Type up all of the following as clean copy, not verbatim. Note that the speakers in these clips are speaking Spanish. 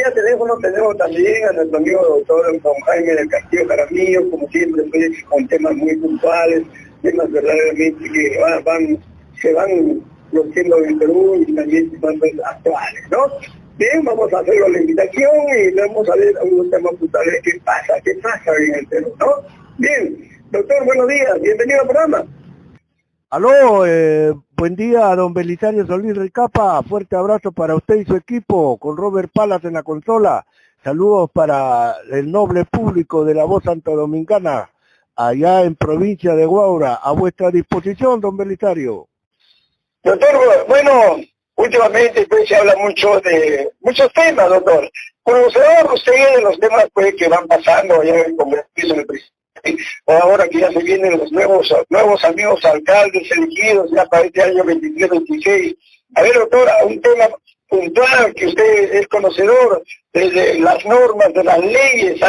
vía teléfono tenemos también a nuestro amigo doctor Don Jaime del Castillo Jaramillo, como siempre, pues, con temas muy puntuales, temas verdaderamente que se van produciendo en Perú y también temas actuales, ¿no? Bien, vamos a hacerlo la invitación y vamos a ver algunos temas puntuales. ¿Qué pasa en el Perú, no? Bien, doctor, buenos días, bienvenido al programa. Aló, buen día, don Belisario Solís Ricapa, fuerte abrazo para usted y su equipo, con Robert Palas en la consola. Saludos para el noble público de la Voz Santo Dominicana, allá en provincia de Guaura, a vuestra disposición, don Belisario. Doctor, bueno, últimamente pues, se habla mucho de muchos temas, doctor. ¿Conocerá usted de los temas pues, que van pasando allá en el Congreso del presidente? Ahora que ya se vienen los nuevos amigos alcaldes elegidos ya para este año 23-26. A ver, doctora, un tema puntual que usted es conocedor de las normas, de las leyes,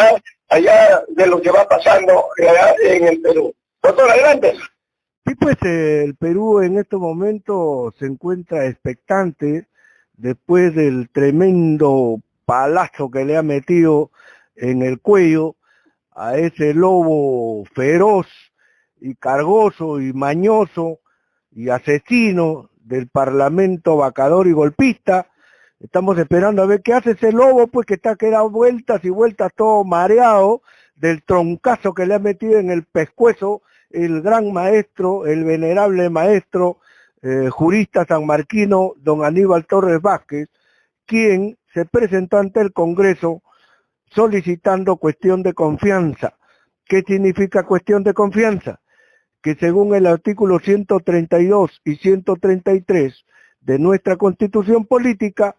allá de lo que va pasando allá en el Perú. Doctor, adelante. Sí, pues el Perú en estos momentos se encuentra expectante después del tremendo palazo que le ha metido en el cuello a ese lobo feroz y cargoso y mañoso y asesino del Parlamento vacador y golpista. Estamos esperando a ver qué hace ese lobo, pues que da vueltas y vueltas todo mareado del troncazo que le ha metido en el pescuezo el gran maestro, el venerable maestro jurista sanmarquino, don Aníbal Torres Vázquez, quien se presentó ante el Congreso solicitando cuestión de confianza. ¿Qué significa cuestión de confianza? Que según el artículo 132 y 133 de nuestra Constitución Política,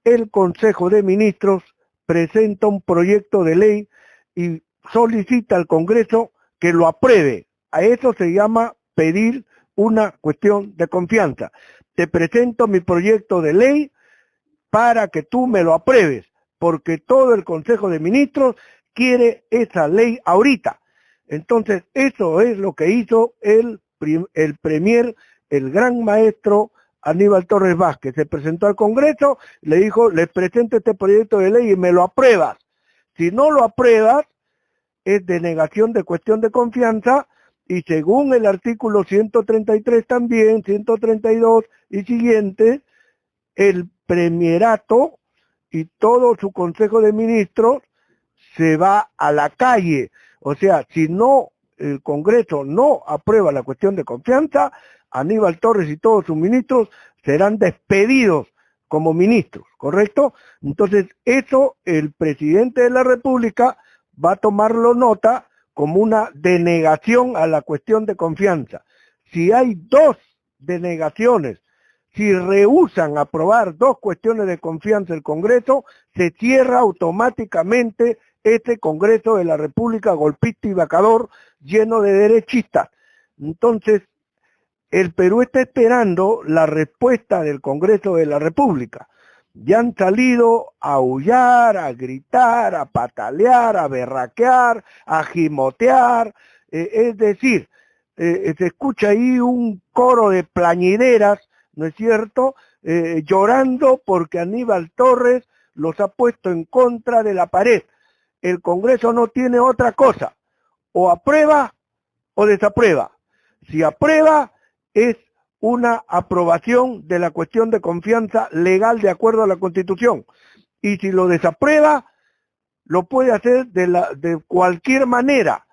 el Consejo de Ministros presenta un proyecto de ley y solicita al Congreso que lo apruebe. A eso se llama pedir una cuestión de confianza. Te presento mi proyecto de ley para que tú me lo apruebes, porque todo el Consejo de Ministros quiere esa ley ahorita. Entonces, eso es lo que hizo el premier, el gran maestro Aníbal Torres Vázquez. Se presentó al Congreso, le dijo, les presento este proyecto de ley y me lo apruebas. Si no lo apruebas, es denegación de cuestión de confianza, y según el artículo 133 también, 132 y siguientes, el premierato y todo su Consejo de Ministros se va a la calle. O sea, si no, el Congreso no aprueba la cuestión de confianza, Aníbal Torres y todos sus ministros serán despedidos como ministros, ¿correcto? Entonces, eso el presidente de la República va a tomarlo nota como una denegación a la cuestión de confianza. Si hay dos denegaciones, si rehúsan aprobar dos cuestiones de confianza el Congreso, se cierra automáticamente este Congreso de la República golpista y vacador lleno de derechistas. Entonces, el Perú está esperando la respuesta del Congreso de la República. Ya han salido a aullar, a gritar, a patalear, a berraquear, a gimotear, es decir, se escucha ahí un coro de plañideras, ¿no es cierto?, llorando porque Aníbal Torres los ha puesto en contra de la pared. El Congreso no tiene otra cosa, o aprueba o desaprueba. Si aprueba, es una aprobación de la cuestión de confianza legal de acuerdo a la Constitución. Y si lo desaprueba, lo puede hacer de cualquier manera.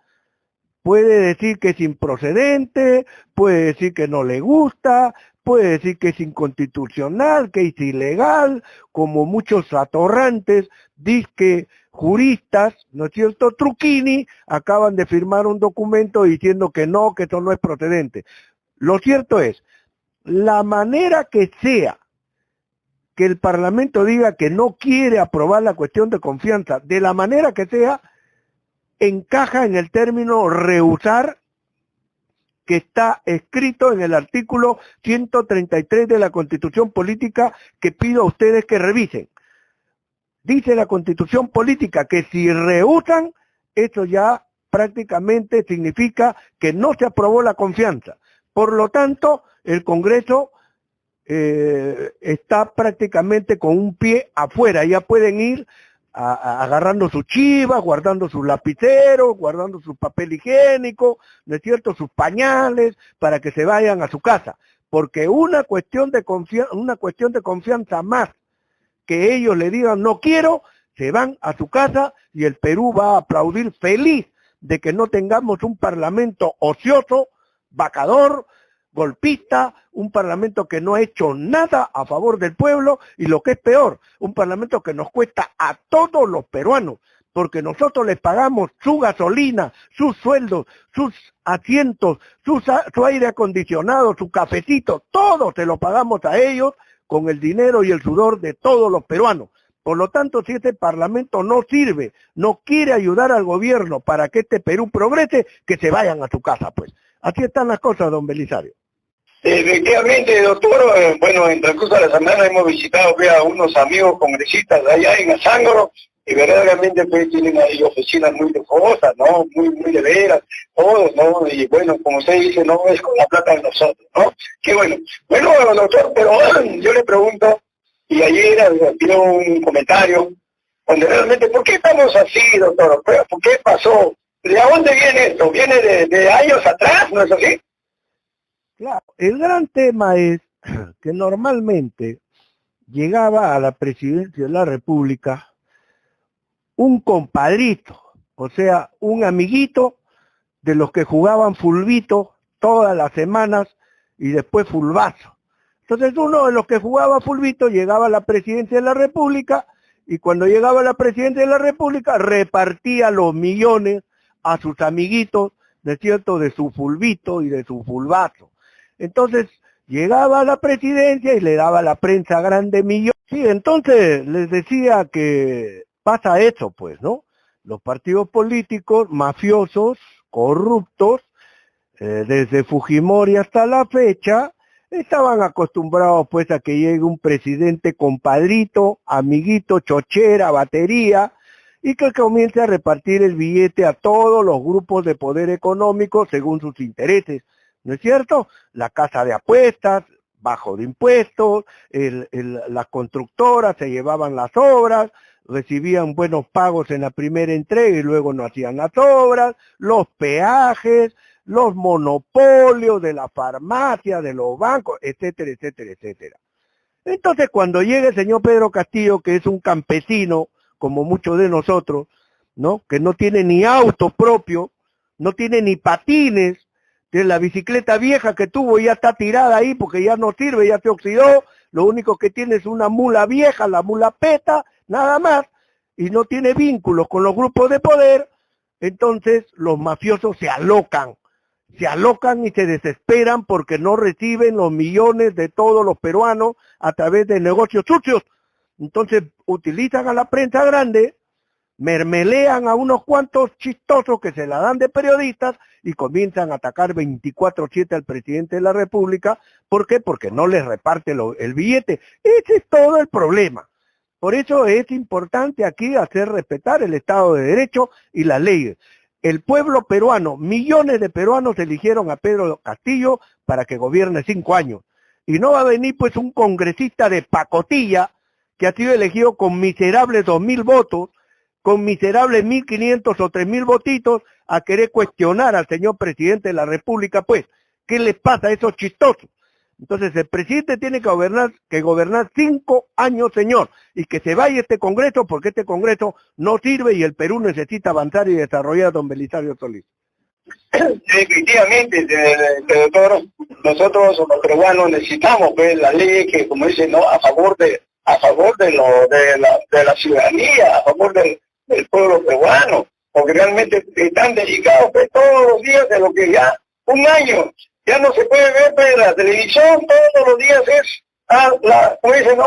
Puede decir que es improcedente, puede decir que no le gusta, puede decir que es inconstitucional, que es ilegal, como muchos atorrantes, disque juristas, ¿no es cierto?, truquini, acaban de firmar un documento diciendo que no, que eso no es procedente. Lo cierto es, la manera que sea que el Parlamento diga que no quiere aprobar la cuestión de confianza, de la manera que sea, encaja en el término rehusar, que está escrito en el artículo 133 de la Constitución Política, que pido a ustedes que revisen. Dice la Constitución Política que si rehusan, eso ya prácticamente significa que no se aprobó la confianza. Por lo tanto, el Congreso está prácticamente con un pie afuera, ya pueden ir agarrando sus chivas, guardando sus lapiceros, guardando su papel higiénico, ¿no es cierto?, sus pañales, para que se vayan a su casa, porque una cuestión de confianza más, que ellos le digan no quiero, se van a su casa y el Perú va a aplaudir feliz de que no tengamos un parlamento ocioso, vacador, golpista, un parlamento que no ha hecho nada a favor del pueblo y lo que es peor, un parlamento que nos cuesta a todos los peruanos, porque nosotros les pagamos su gasolina, sus sueldos, sus asientos, su aire acondicionado, su cafecito, todo se lo pagamos a ellos con el dinero y el sudor de todos los peruanos. Por lo tanto, si este parlamento no sirve, no quiere ayudar al gobierno para que este Perú progrese, que se vayan a su casa, pues. Así están las cosas, don Belisario. Efectivamente, doctor, bueno, en el transcurso de la semana hemos visitado a unos amigos congresistas allá en Azángaro, y verdaderamente pues tienen ahí oficinas muy lujosas, ¿no? Muy de veras, todos, ¿no? Y bueno, como usted dice, no es con la plata de nosotros, ¿no? Qué bueno. Bueno, doctor, pero yo le pregunto, y ayer dio un comentario, donde realmente, ¿por qué estamos así, doctor? ¿Por qué pasó? ¿De dónde viene esto? ¿Viene de años atrás, no es así? Claro, el gran tema es que normalmente llegaba a la presidencia de la República un compadrito, o sea, un amiguito de los que jugaban fulbito todas las semanas y después fulbazo. Entonces uno de los que jugaba fulbito llegaba a la presidencia de la República y cuando llegaba a la presidencia de la República repartía los millones a sus amiguitos, ¿no es cierto?, de su fulbito y de su fulbazo. Entonces llegaba a la presidencia y le daba a la prensa grande millones. Sí, entonces les decía que pasa eso, pues, ¿no? Los partidos políticos mafiosos, corruptos, desde Fujimori hasta la fecha, estaban acostumbrados pues a que llegue un presidente compadrito, amiguito, chochera, batería, y que comience a repartir el billete a todos los grupos de poder económico según sus intereses, ¿no es cierto? La casa de apuestas, bajo de impuestos, las constructoras se llevaban las obras, recibían buenos pagos en la primera entrega y luego no hacían las obras, los peajes, los monopolios de la farmacia, de los bancos, etcétera, etcétera, etcétera. Entonces cuando llega el señor Pedro Castillo, que es un campesino, como muchos de nosotros, ¿no?, que no tiene ni auto propio, no tiene ni patines, que la bicicleta vieja que tuvo ya está tirada ahí porque ya no sirve, ya se oxidó, lo único que tiene es una mula vieja, la mula peta, nada más, y no tiene vínculos con los grupos de poder, entonces los mafiosos se alocan y se desesperan porque no reciben los millones de todos los peruanos a través de negocios sucios. Entonces utilizan a la prensa grande, mermelean a unos cuantos chistosos que se la dan de periodistas y comienzan a atacar 24/7 al presidente de la República. ¿Por qué? Porque no les reparte el billete. Ese es todo el problema. Por eso es importante aquí hacer respetar el Estado de Derecho y las leyes. El pueblo peruano, millones de peruanos eligieron a Pedro Castillo para que gobierne 5 años. Y no va a venir pues un congresista de pacotilla que ha sido elegido con miserables 2.000 votos, con miserables 1.500 o 3.000 votitos, a querer cuestionar al señor presidente de la República, pues. ¿Qué les pasa a esos chistosos? Entonces el presidente tiene que gobernar 5 años, señor, y que se vaya este Congreso, porque este Congreso no sirve y el Perú necesita avanzar y desarrollar, don Belisario Solís. Efectivamente, doctor, nosotros los peruanos necesitamos pues las leyes que, como dicen, no, a favor de la ciudadanía, a favor del pueblo peruano, porque realmente están dedicados pues, todos los días de lo que ya un año. Ya no se puede ver pues, la televisión, todos los días es, como dicen, no,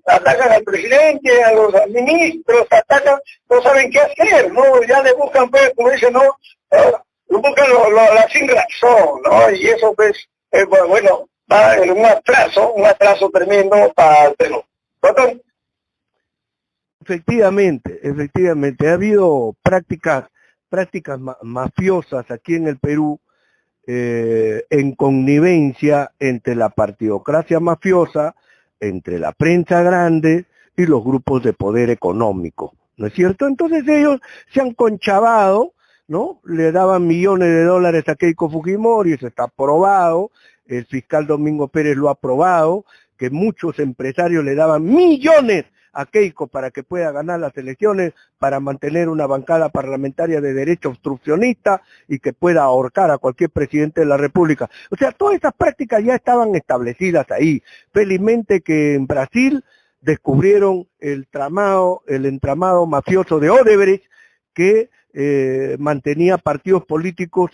atacan al presidente, a los ministros, atacan, no saben qué hacer, ¿no? Ya le buscan, pues, como dicen, no, buscan la sin razón, ¿no? Y eso, pues, bueno, va en un atraso tremendo para el Perú. ¿Doctor? Efectivamente, ha habido prácticas mafiosas aquí en el Perú, en connivencia entre la partidocracia mafiosa, entre la prensa grande y los grupos de poder económico, ¿no es cierto? Entonces ellos se han conchavado, ¿no? Le daban millones de dólares a Keiko Fujimori, eso está aprobado, el fiscal Domingo Pérez lo ha aprobado, que muchos empresarios le daban millones a Keiko para que pueda ganar las elecciones, para mantener una bancada parlamentaria de derecha obstruccionista y que pueda ahorcar a cualquier presidente de la República. O sea, todas esas prácticas ya estaban establecidas ahí. Felizmente que en Brasil descubrieron el entramado mafioso de Odebrecht, que mantenía partidos políticos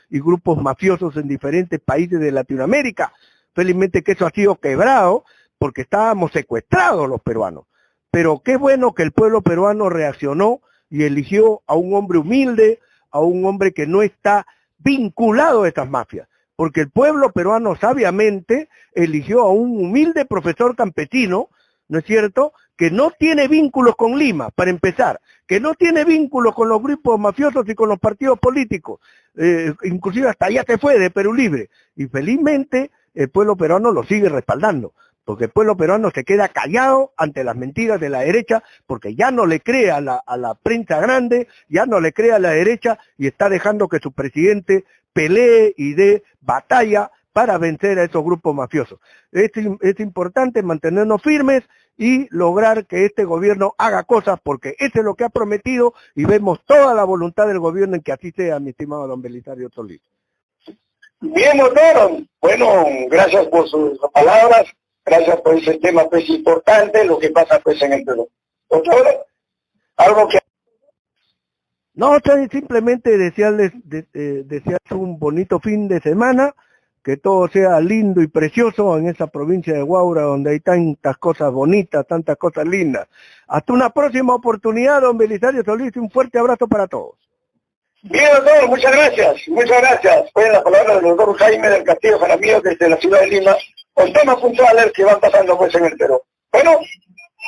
y grupos mafiosos en diferentes países de Latinoamérica. Felizmente que eso ha sido quebrado, porque estábamos secuestrados los peruanos. Pero qué bueno que el pueblo peruano reaccionó y eligió a un hombre humilde, a un hombre que no está vinculado a estas mafias. Porque el pueblo peruano sabiamente eligió a un humilde profesor campesino, ¿no es cierto?, que no tiene vínculos con Lima, para empezar, que no tiene vínculos con los grupos mafiosos y con los partidos políticos, inclusive hasta allá se fue de Perú Libre, y felizmente el pueblo peruano lo sigue respaldando, porque el pueblo peruano se queda callado ante las mentiras de la derecha, porque ya no le cree a la prensa grande, ya no le cree a la derecha, y está dejando que su presidente pelee y dé batalla para vencer a esos grupos mafiosos. Es importante mantenernos firmes y lograr que este gobierno haga cosas, porque eso es lo que ha prometido, y vemos toda la voluntad del gobierno en que así sea, mi estimado don Belisario Solís. Bien, doctor. Bueno, gracias por sus palabras, gracias por ese tema pues importante, lo que pasa pues en el Perú. Doctor, algo que... No, simplemente desearles un bonito fin de semana, que todo sea lindo y precioso en esa provincia de Huaura, donde hay tantas cosas bonitas, tantas cosas lindas. Hasta una próxima oportunidad, don Belisario Solís, un fuerte abrazo para todos. Bien, doctor, muchas gracias, muchas gracias. Fue la palabra del doctor Jaime del Castillo Jaramillo desde la ciudad de Lima, con temas puntuales que van pasando pues en el Perú. Bueno,